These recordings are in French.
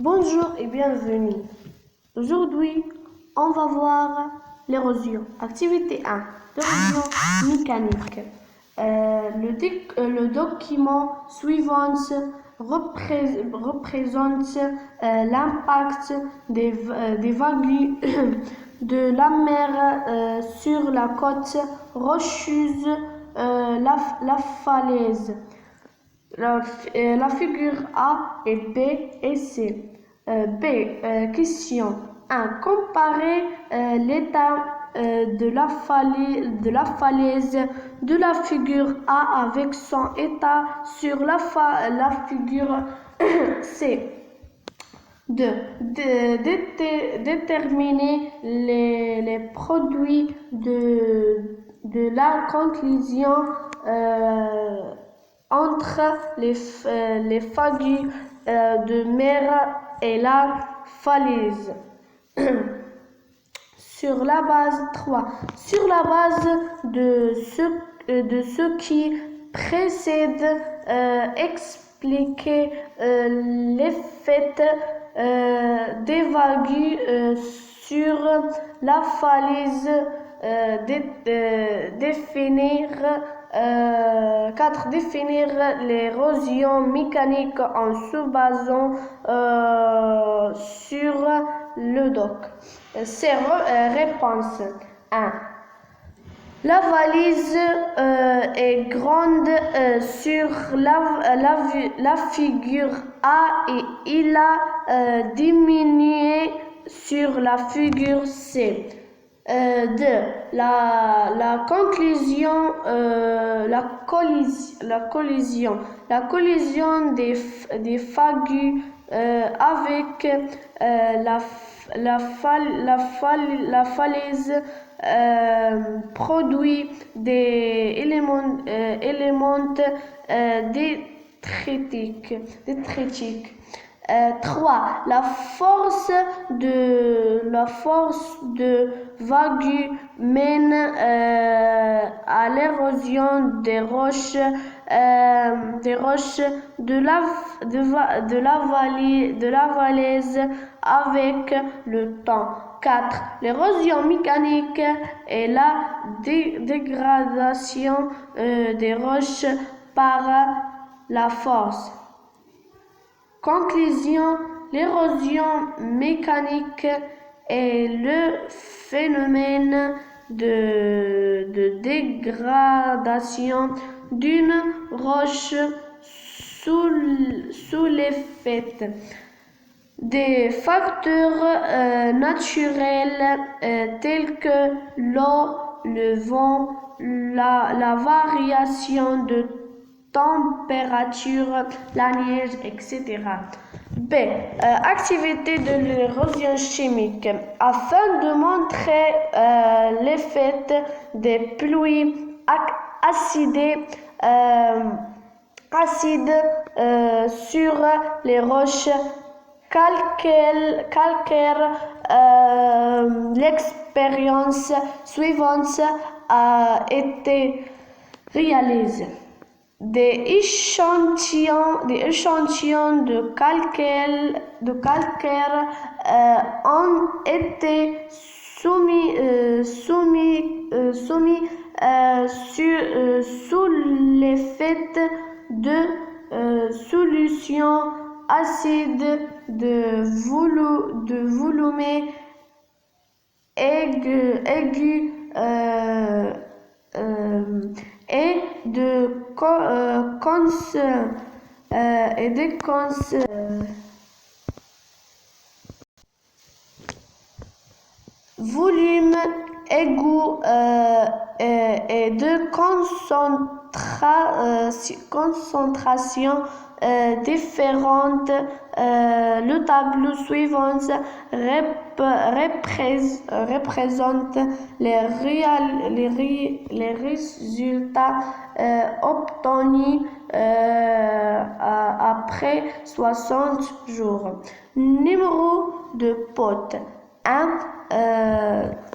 Bonjour et bienvenue. Aujourd'hui, on va voir l'érosion. Activité 1, l'érosion mécanique. Le document suivant représente l'impact des vagues de la mer sur la côte rocheuse, la falaise. La figure A et B et C. Question 1. Comparer l'état de la falaise de la figure A avec son état sur la figure C. 2. Déterminer les produits de la conclusion entre les vagues de mer et la falaise. Sur la base de ce qui précède, expliquer l'effet des vagues sur la falaise. Définir 4. Définir l'érosion mécanique en se basant sur le doc. Ces réponses. 1. La valise est grande sur la figure A et il a diminué sur la figure C. 2. La collision des vagues avec la falaise produit des éléments détritiques. 3. La force de vague mène à l'érosion des roches de la falaise avec le temps. 4. L'érosion mécanique est la dégradation des roches par la force. Conclusion. L'érosion mécanique est le phénomène de dégradation d'une roche sous l'effet des facteurs naturels tels que l'eau, le vent, la variation de température, la neige, etc. B. Activité de l'érosion chimique. Afin de montrer l'effet des pluies acides sur les roches calcaires, l'expérience suivante a été réalisée. Des échantillons de calcaire ont été soumis sous l'effet de solutions acides de volume aigu et de volume aigu et de concentration différentes. Le tableau suivant représente les résultats obtenus après 60 jours. Numéro de potes. 1.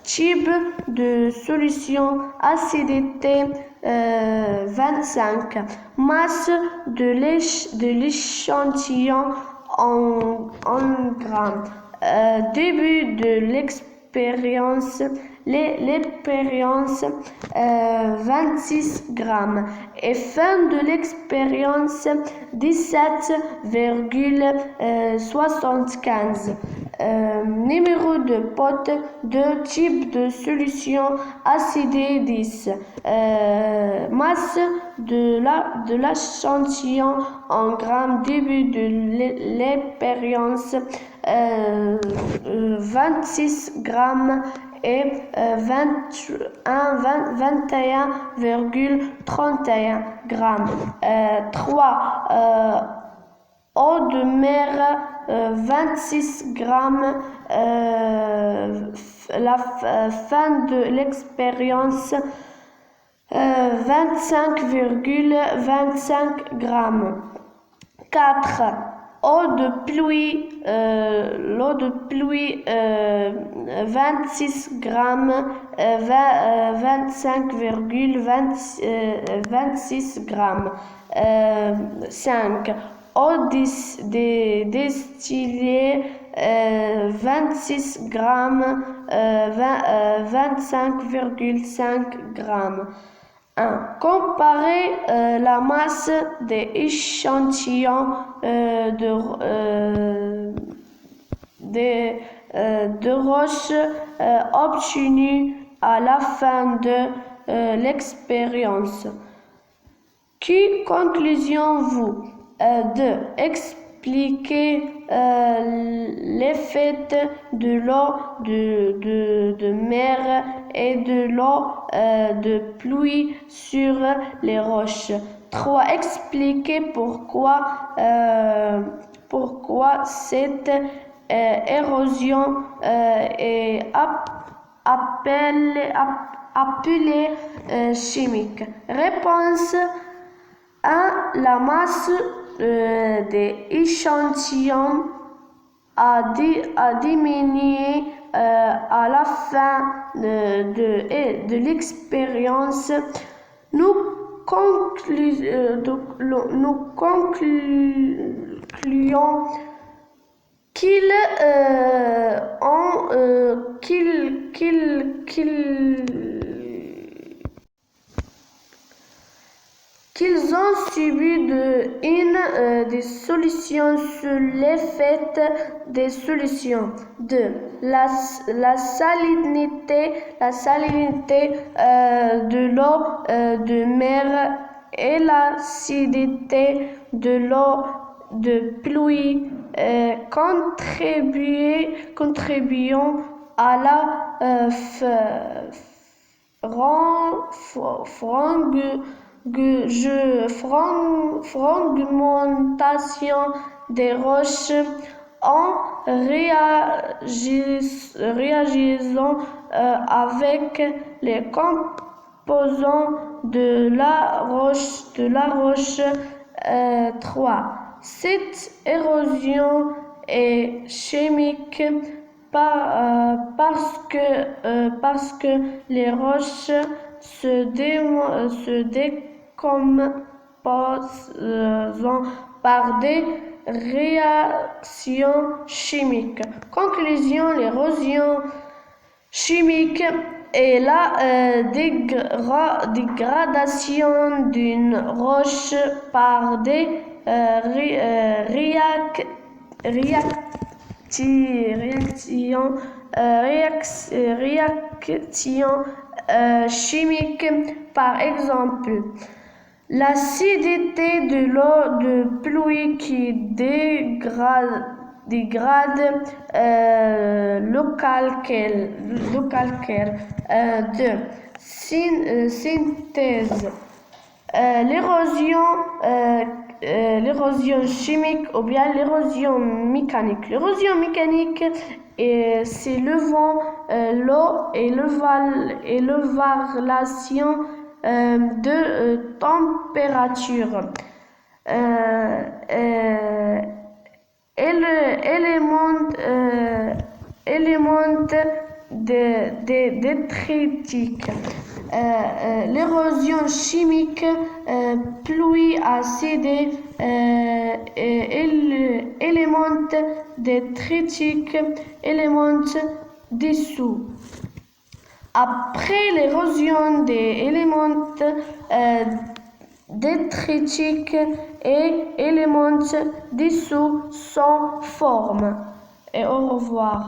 Type de solution acidité 25. Masse de l'échantillon en grammes. Début de l'expérience, 26 grammes. Et fin de l'expérience, 17,75. Numéro de potes, 2 types de solutions acidées 10. Masse de l'échantillon en grammes, début de l'expérience, 26 grammes et 21,31 grammes. 3. Eau de mer, 26 grammes. La fin de l'expérience, 25,25 grammes. 4. Eau de pluie, 26 grammes, 25,26 grammes. 5. Eau distillée, 26 grammes, 25,5 grammes. 1. Comparer la masse des échantillons de roches obtenus à la fin de l'expérience. Quelle conclusion vous? 2. Expliquer l'effet de l'eau de mer et de l'eau de pluie sur les roches. 3. Expliquer pourquoi cette érosion est appelée chimique. Réponse 1. La masse des échantillons a diminué à la fin de l'expérience. Nous concluons qu'ils ont subi une des solutions sur l'effet des solutions. 2. La salinité de l'eau de mer et l'acidité de l'eau de pluie contribuant à la fragmentation des roches en réagissant avec les composants de la roche. 3. Cette érosion est chimique parce que les roches se décomposent par des réactions chimiques. Conclusion, l'érosion chimique est la dégradation d'une roche par des réactions chimiques. Par exemple, l'acidité de l'eau de pluie qui dégrade le calcaire. 2. Synthèse. L'érosion chimique ou bien l'érosion mécanique. L'érosion mécanique, c'est le vent, l'eau et le variation de température. Élément détritique. L'érosion chimique, pluie acide, éléments détritique, éléments dissous. Après l'érosion des éléments détritiques et éléments dissous sans forme. Et au revoir.